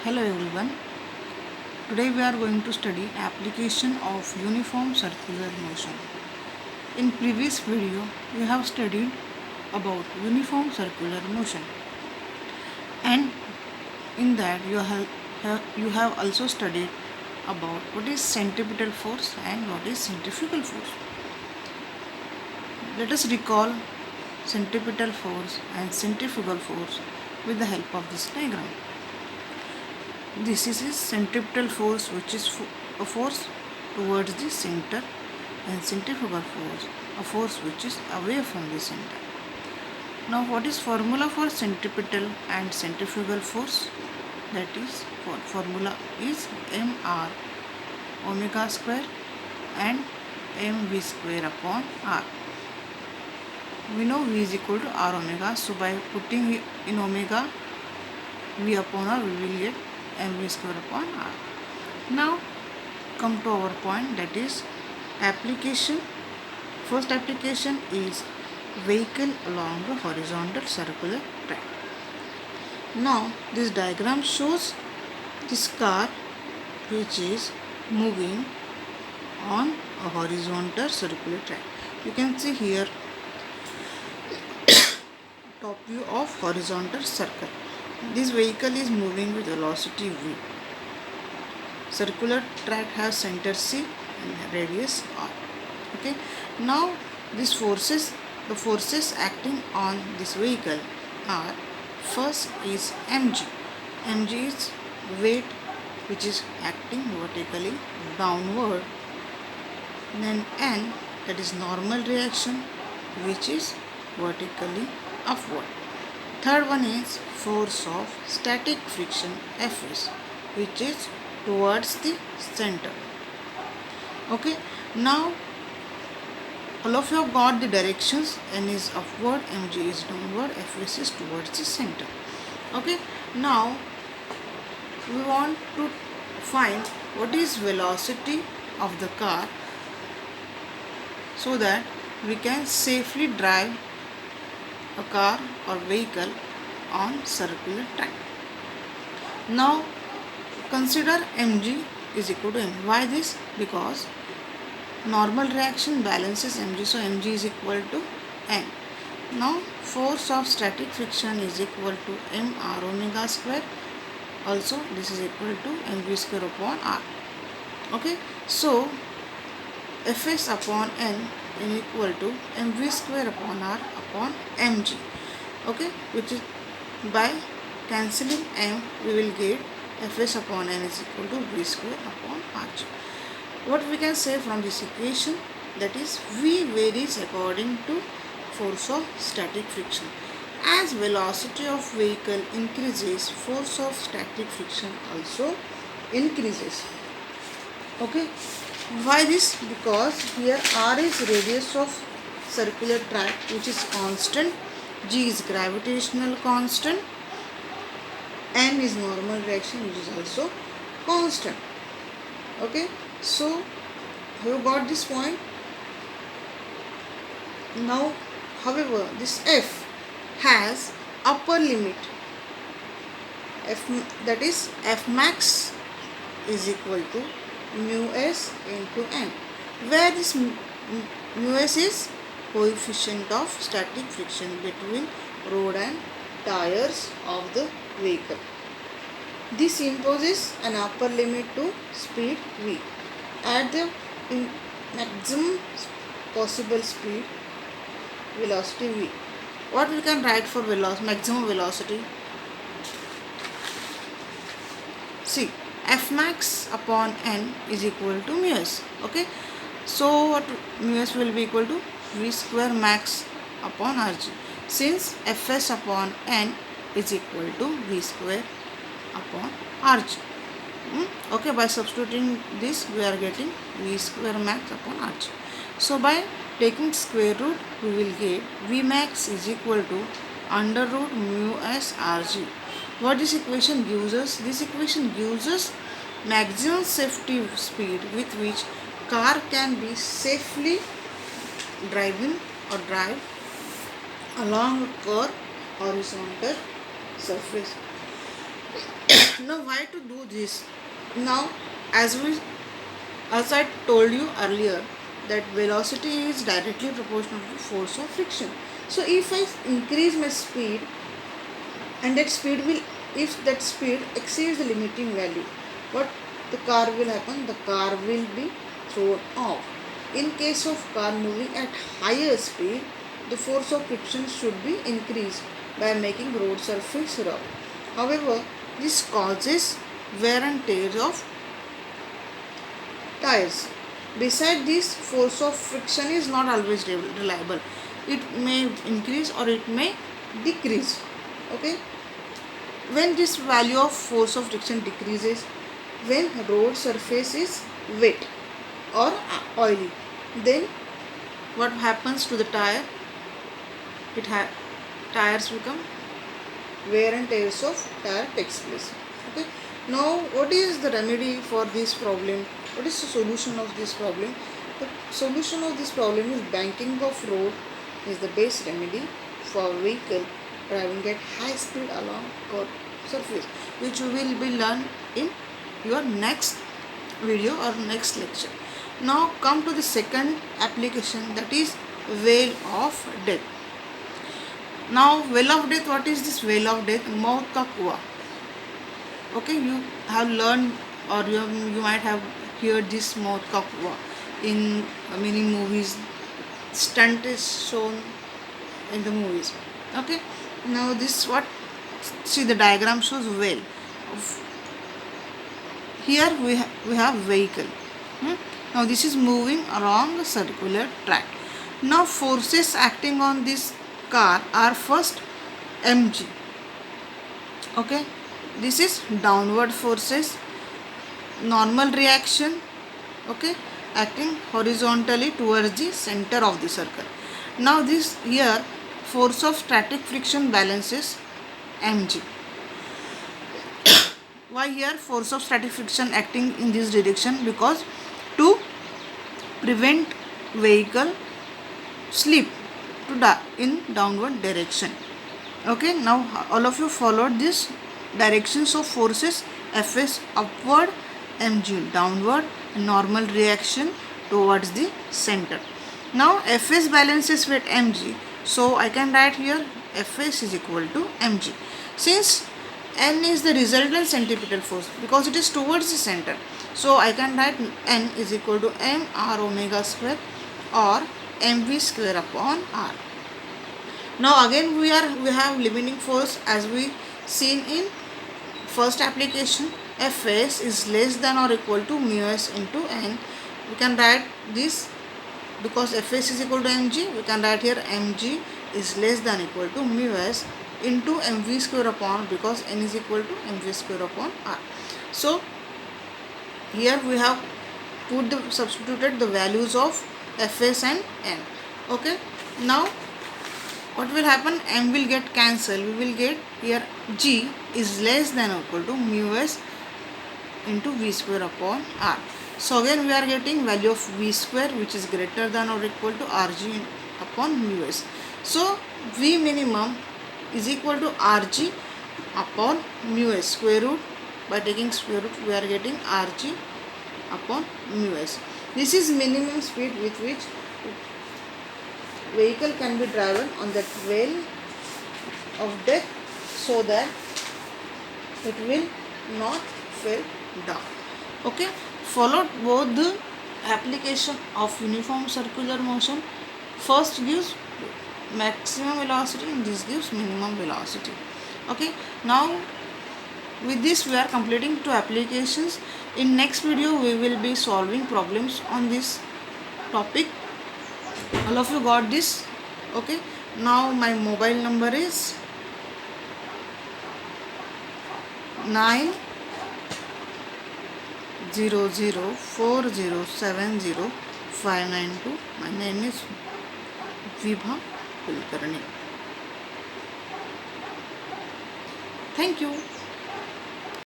Hello everyone. Today we are going to study application of uniform circular motion. In previous video we have studied about uniform circular motion, and in that you have also studied about what is centripetal force and what is centrifugal force. Let us recall centripetal force and centrifugal force with the help of this diagram. This is a centripetal force, which is a force towards the center, and centrifugal force, a force which is away from the center. Now what is formula for centripetal and centrifugal force? That is, formula is mr omega square and mv square upon r. We know v is equal to r omega, so by putting in omega v upon r, we will get mv square upon r. Now come to our point, that is application. First application is vehicle along the horizontal circular track. Now this diagram shows this car which is moving on a horizontal circular track. You can see here top view of horizontal circle. This vehicle is moving with velocity v. Circular track has center C and radius r. Okay. Now the forces acting on this vehicle are: first is mg. Mg is weight which is acting vertically downward. Then n, that is normal reaction, which is vertically upward. Third one is force of static friction Fs, which is towards the center. Okay. Now all of you have got the directions. N is upward, mg is downward, Fs is towards the center. Okay. Now we want to find what is velocity of the car, so that we can safely drive a car or vehicle on circular track. Now consider mg is equal to n. Why this? Because normal reaction balances mg, so mg is equal to n. Now force of static friction is equal to mr omega square. Also this is equal to mv square upon r. Okay. So Fs upon n is equal to mv square upon r upon mg. Okay. Which is, by cancelling m, we will get Fs upon n is equal to v square upon rg. What we can say from this equation? That is, v varies according to force of static friction. As velocity of vehicle increases, force of static friction also increases. Okay. Why this? Because here r is radius of circular track, which is constant, g is gravitational constant, n is normal reaction, which is also constant. Okay. So you got this point. Now however, this f has upper limit, f, that is f max is equal to mu s into n, where this mu s is coefficient of static friction between road and tires of the vehicle. This imposes an upper limit to speed v. At the maximum possible speed, velocity v. What we can write for maximum velocity? See, f max upon n is equal to mu s. Okay. So what mu s will be equal to v square max upon rg, since fs upon n is equal to v square upon rg. Okay, by substituting this, we are getting v square max upon rg. So by taking square root, we will get v max is equal to under root mu s rg. What this equation gives us? This equation gives us maximum safety speed with which car can be safely driven or drive along a curved horizontal surface. Now why to do this? Now as I told you earlier that velocity is directly proportional to force of friction. So if I increase my speed and if that speed exceeds the limiting value, what the car will happen? The car will be thrown off. In case of car moving at higher speed, the force of friction should be increased by making road surface rough. However, this causes wear and tear of tires. Besides this, force of friction is not always reliable. It may increase or it may decrease. Okay. When this value of force of friction decreases, when road surface is wet or oily, then what happens to the tire? Tires become wear and tears of tire takes place. Okay. Now what is the remedy for this problem? What is the solution of this problem? The solution of this problem is banking of road is the best remedy for vehicle driving at high speed along curved surface, which we will be learn in your next video or next lecture. Now come to the second application, that is Vale of Death. Now Vale of Death, what is this Vale of Death? Maut ka kuwa. Okay, you have learned or you might have heard this Maut ka kuwa in many movies. Stunt is shown in the movies. Okay, now this what, see the diagram shows well. Here we have vehicle. Now this is moving along a circular track. Now forces acting on this car are first mg. Okay, this is downward forces, normal reaction. Okay, acting horizontally towards the center of the circle. Now this here force of static friction balances mg. Why here force of static friction acting in this direction? Because to prevent vehicle slip to in downward direction. Okay, now all of you followed this directions of forces. Fs upward, mg downward, normal reaction towards the center. Now Fs balances with mg, so I can write here Fs is equal to mg. Since N is the resultant centripetal force because it is towards the center, so I can write N is equal to mr omega square or mv square upon r. Now again we have limiting force as we seen in first application. Fs is less than or equal to mu s into n. We can write this because Fs is equal to mg. We can write here mg is less than equal to mu s into mv square upon, because n is equal to mv square upon r. So here we have substituted the values of Fs and n. Okay, now what will happen? M will get cancelled. We will get here g is less than or equal to mu s into v square upon r. So again we are getting value of v square which is greater than or equal to rg upon mu s. So v minimum is equal to rg upon mu s square root. By taking square root we are getting rg upon mu s. This is minimum speed with which vehicle can be driven on that Vale of Death so that it will not fall down. Okay, followed both the application of uniform circular motion. First gives maximum velocity and this gives minimum velocity. Okay, now with this we are completing two applications. In next video we will be solving problems on this topic. All of you got this? Okay, now my mobile number is 90040705992. My name is Vibha Kulkarni. Thank you.